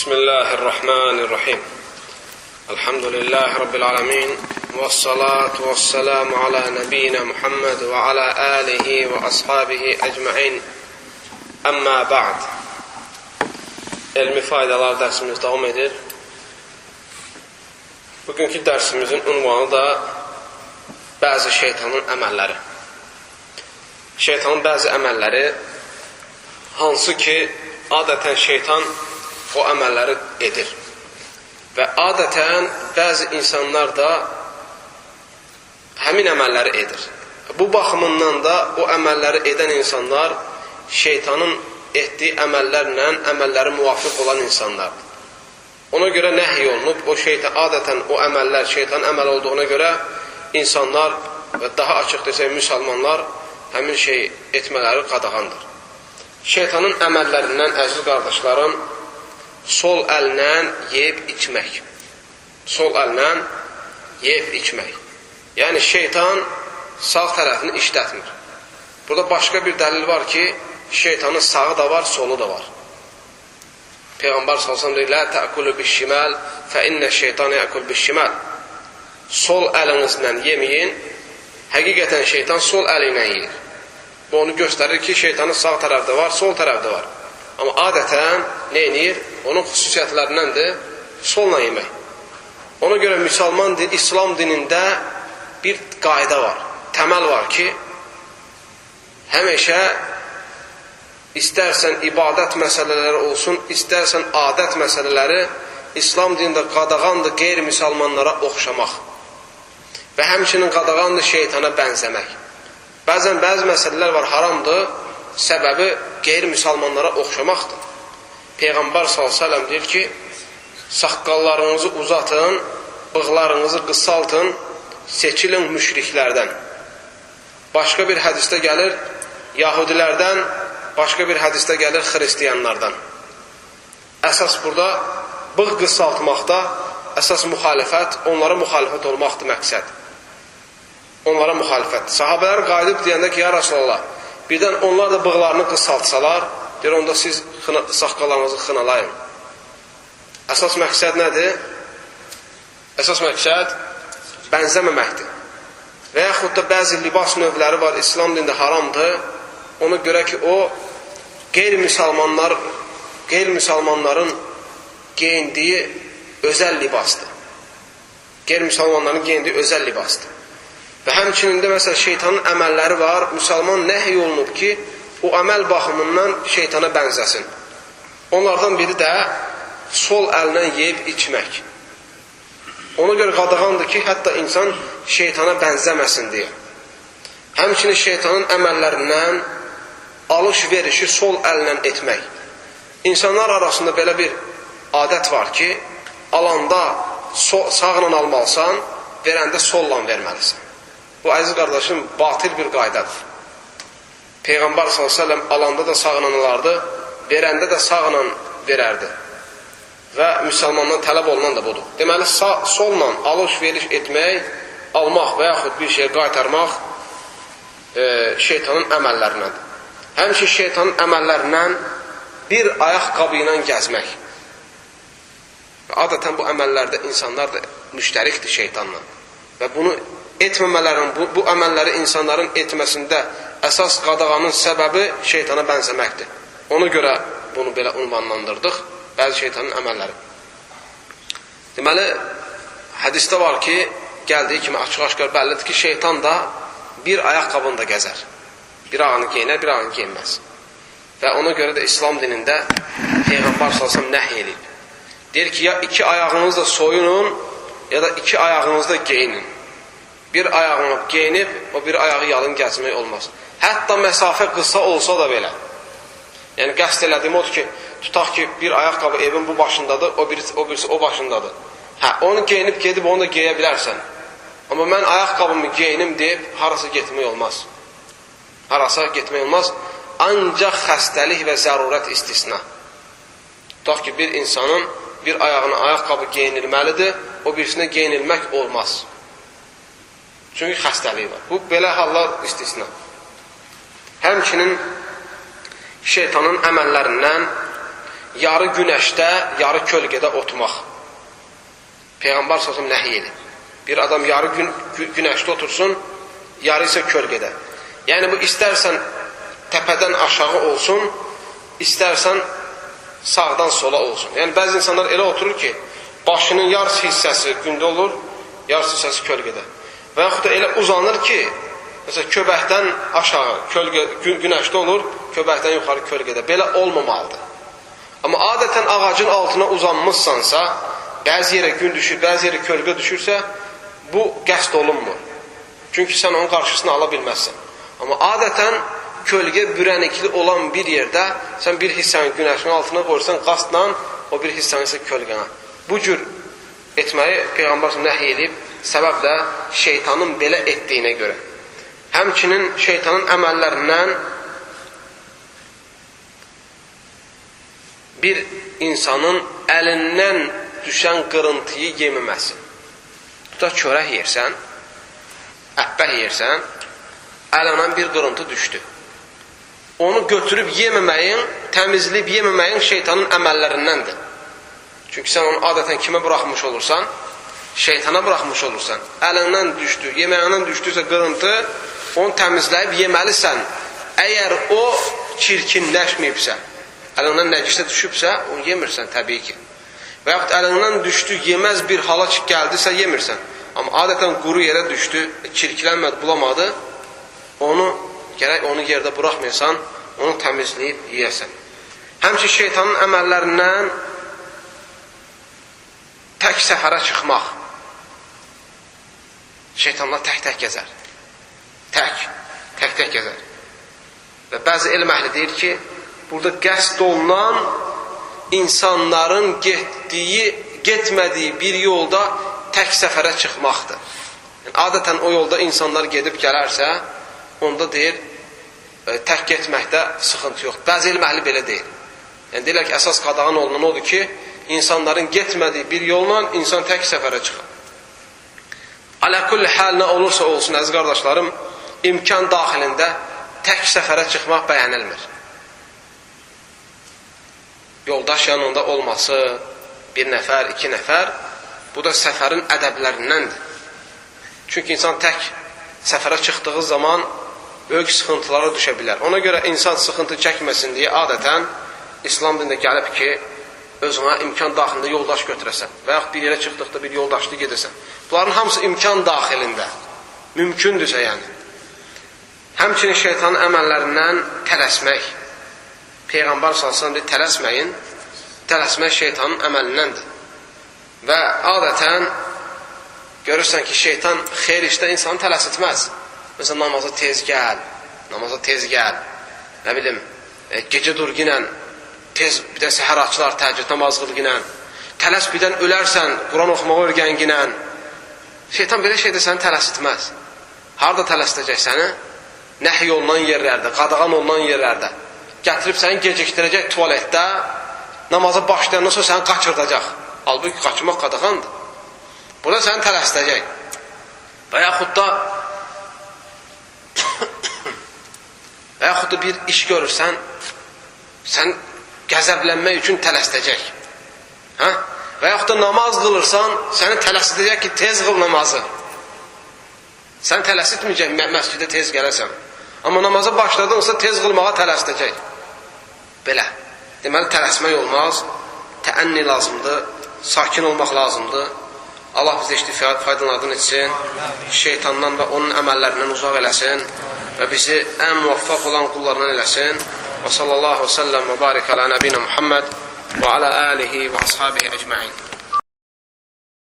Bismillahirrahmanirrahim. Elhamdülillahi Rabbil alemin. Vessalatu vesselamu ala nebiyyina Muhammed ve ala alihi ve ashabihi ecmain. Amma ba'd. Elmi faydalar dərsimiz davam edir. Bugünkü dərsimizin ünvanı da bəzi şeytanın əməlləri. Şeytanın bəzi əməlləri, hansı ki, adətən şeytan o əməlləri edir. Və adətən bəzi insanlar da həmin əməlləri edir. Bu baxımından da o əməlləri edən insanlar şeytanın etdiyi əməllərlə əməlləri müvafiq olan insanlardır. Ona görə nəhy olunub, o şeytan, adətən o əməllər şeytan əməl olduğuna görə insanlar və daha açıq desək müsəlmanlar həmin şey etmələri qadağandır. Şeytanın əməllərindən, əziz qardaşlarım, sol əllə yeyib içmək. Sol əllə yeyib içmək. Yəni şeytan sağ tərəfini işlətmir. Burada başqa bir dəlil var ki, şeytanın sağı da var, solu da var. Peyğəmbər sallallahu əleyhi və səlləm deyir: "La ta'kulu biş-şimal, fa inneş-şeytan ya'kul biş-şimal." Sol əlinizlə yeməyin. Həqiqətən şeytan sol əli ilə yeyir. Bu onu göstərir ki, şeytanın sağ tərəfdə var, sol tərəfdə var. Amma adətən nə edir? Onun xüsusiyyətlərindəndir solla yemək. Ona görə müsəlman din, İslam dinində bir qayda var, təməl var ki, həmişə istərsən ibadət məsələləri olsun, istərsən adət məsələləri İslam dinində qadağandır qeyri-müsəlmanlara oxşamaq. Və həmçinin qadağandır şeytana bənzəmək. Bəzən bəzi məsələlər var, haramdır, səbəbi qeyri-müsəlmanlara oxşamaqdır. Peyğəmbər s.ə.v deyir ki, saqqallarınızı uzatın, bığlarınızı qısaltın, seçilin müşriklərdən. Başqa bir hədisdə gəlir yahudilərdən, başqa bir hədisdə gəlir xristiyanlardan. Əsas burada bığ qısaltmaqda əsas müxalifət, onlara müxalifət olmaqdır məqsəd. Onlara müxalifət. Sahabələr qayıdıb deyəndə ki, ya Rasulallah, birdən onlar da bığlarını qısaltsalar, deyir, onda siz saqqalarınızı xınalayın. Əsas məqsəd nədir? Əsas məqsəd bənzəməməkdir. Və yaxud da bəzi libas növləri var, İslam dində haramdır. Ona görə ki, o qeyri-müsəlmanların geyindiyi özəl libasdır. Qeyri-müsəlmanların geyindiyi özəl libasdır. Və həmçinin də məsələn şeytanın əməlləri var. Müsəlman nəhy olunub ki, o əməl baxımından şeytana bənzəsin. Onlardan biri də sol əllə yeyib içmək. Ona görə qadağandır ki, hətta insan şeytana bənzəməsin deyə. Həmçinin şeytanın əməllərindən alış-verişi sol əllə etmək. İnsanlar arasında belə bir adət var ki, alanda sağla almalısan, verəndə solla verməlisən. Bu, əziz qardaşım, batil bir qaydadır. Peyğəmbər s.ə.v alanda da sağla alardı, verəndə də sağla verərdi. Və müsəlmandan tələb olunan da budur. Deməli, solla alış-veriş etmək, almaq və yaxud bir şey qaytarmaq şeytanın əməllərindəndir. Həmçin şeytanın əməllərindən bir ayaqqabı ilə gəzmək. Adətən bu əməllərdə insanlar da müştərikdir şeytanla. Və bunu etməmələrin, bu əməlləri insanların etməsində əsas qadağanın səbəbi şeytana bənzəməkdir. Ona görə bunu belə ünvanlandırdıq, bəzi şeytanın əməlləri. Deməli, hədisdə var ki, gəldiyi kimi açıq-aşkar bəllidir ki, şeytan da bir ayaqqabını da gəzər. Bir ayağını geyinər, bir ayağını geyinməz. Və ona görə də İslam dinində Peyğəmbər s.ə.v nəhy edib. Deyir ki, ya iki ayağınızla soyunun, ya da iki ayağınızla geyinin. Bir ayağını geyinib, o bir ayağı yalın gəzmək olmaz. Hətta məsafə qısa olsa da belə. Yəni, qəsd elədiyim odur ki, tutaq ki, bir ayaqqabı evin bu başındadır, o birisi o başındadır. Onu geyinib gedib, onu da geyə bilərsən. Amma mən ayaqqabımı geyinim deyib, harasa getmək olmaz. Harasa getmək olmaz. Ancaq xəstəlik və zərurət istisna. Tutaq ki, bir insanın bir ayağına ayaqqabı geyinilməlidir, o birisinə geyinilmək olmaz. Çünki xəstəliyi var. Bu, belə hallar istisna. Həmçinin şeytanın əməllərindən yarı günəşdə, yarı kölgədə otmaq. Peyğəmbər s.ə.v nəhiy edir. Bir adam yarı günəşdə otursun, yarı isə kölgədə. Yəni bu istərsən təpədən aşağı olsun, istərsən sağdan sola olsun. Yəni bəzi insanlar elə oturur ki, başının yarısı hissəsi gündə olur, yarısı hissəsi kölgədə. Və yaxud da elə uzanır ki, məsələn, köbəkdən aşağı günəşdə olur, köbəkdən yuxarı kölgədə. Belə olmamalıdır. Amma adətən ağacın altına uzanmışsansa, bəzi yerə gün düşür, bəzi yerə kölgə düşürsə, bu qəsd olunmur. Çünki sən onun qarşısını ala bilməzsən. Amma adətən kölgə bürənikli olan bir yerdə sən bir hissəni günəşin altına qoyursan, qasdla o bir hissəni isə kölgənə. Bu cür etməyi Peyğəmbər nəhiy edib, səbəb də şeytanın belə etdiyinə görə. Həmçinin şeytanın əməllərindən bir insanın əlindən düşən qırıntıyı yeməməsi. Tutaq çörək yersən, ətbək yersən, əlindən bir qırıntı düşdü. Onu götürüb yeməməyin, təmizləyib yeməməyin şeytanın əməllərindəndir. Çünki sən onu adətən kimə buraxmış olursan, şeytana buraxmış olursan. Əlindən düşdü, yeməyindən düşdüysə qırıntı, onu təmizləyib yeməlisən. Əgər o çirkinləşməyibsə, əlindən nəcisə düşübsə, onu yemirsən təbii ki. Və yaxud əlindən düşdü, yeməz bir hala gəldisə, yemirsən. Amma adətən quru yerə düşdü, çirklənmədi, bulamadı, gərək onu yerdə buraxmayasan, onu təmizləyib yeyəsən. Həmçin şeytanın əməllərindən tək səfərə çıxmaq. Şeytanlar tək gəzər. Tək gəzər. Və bəzi elm əhli deyir ki, burada qəsd olunan insanların getmədiyi bir yolda tək səfərə çıxmaqdır. Yəni, adətən o yolda insanlar gedib gələrsə, onda deyir, tək getməkdə sıxıntı yox. Bəzi elm əhli belə deyir. Yəni, deyirlər ki, əsas qadağan olunan odur ki, insanların getmədiyi bir yolla insan tək səfərə çıxır. Alə kulli hal nə olursa olsun, əziz qardaşlarım, imkan daxilində tək səfərə çıxmaq bəyənilmir. Yoldaş yanında olması, bir nəfər, iki nəfər, bu da səfərin ədəblərindəndir. Çünki insan tək səfərə çıxdığı zaman böyük sıxıntılara düşə bilər. Ona görə insan sıxıntı çəkməsin deyə adətən İslam dində gəlib ki, özünə imkan daxilində yoldaş götürəsən və yaxud bir yerə çıxdıqda bir yoldaşlı gedəsən. Bunların hamısı imkan daxilində. Mümkündürsə yəni. Həmçinin şeytanın əməllərindən tələsmək. Peyğəmbər s.ə.v deyir, tələsməyin. Tələsmək şeytanın əməlindəndir. Və adətən görürsən ki, şeytan xeyr işdə insanı tələsitməz. Məsələn, namaza tez gəl. Nə bilim, gecə durginən, tez bir də səhər açılar, təhəccüd namaz qılginən. Tələs birdən ölərsən, Quran oxumağa örgənginən. Şeytan belə şeydə səni tələsitməz. Harada tələsitəcək səni? Nəhiy olunan yerlərdə, qadağan olunan yerlərdə. Gətirib səni gecikdirəcək tualetdə, namaza başlayandan sonra səni qaçırdacaq. Halbuki qaçmaq qadağandır. Burada səni tələsitəcək. Və yaxud da bir iş görürsən, sən qəzəblənmək üçün tələsitəcək. Və yaxud da namaz qılırsan, səni tələsitəcək ki, tez qıl namazı. Sən tələsitməyəcək, məscidə tez gələsən. Amma namaza başladınsa, tez qılmağa tələsitəcək. Belə. Deməli, tələsmək olmaz, təənni lazımdır, sakin olmaq lazımdır. Allah bizə faydalardan etsin, şeytandan və onun əməllərindən uzaq eləsin və bizi ən muvaffaq olan qullarından eləsin. Və sallallahu səlləm və barik alə nəbinə Muhammed və alə alihi və ashabihi əcməin.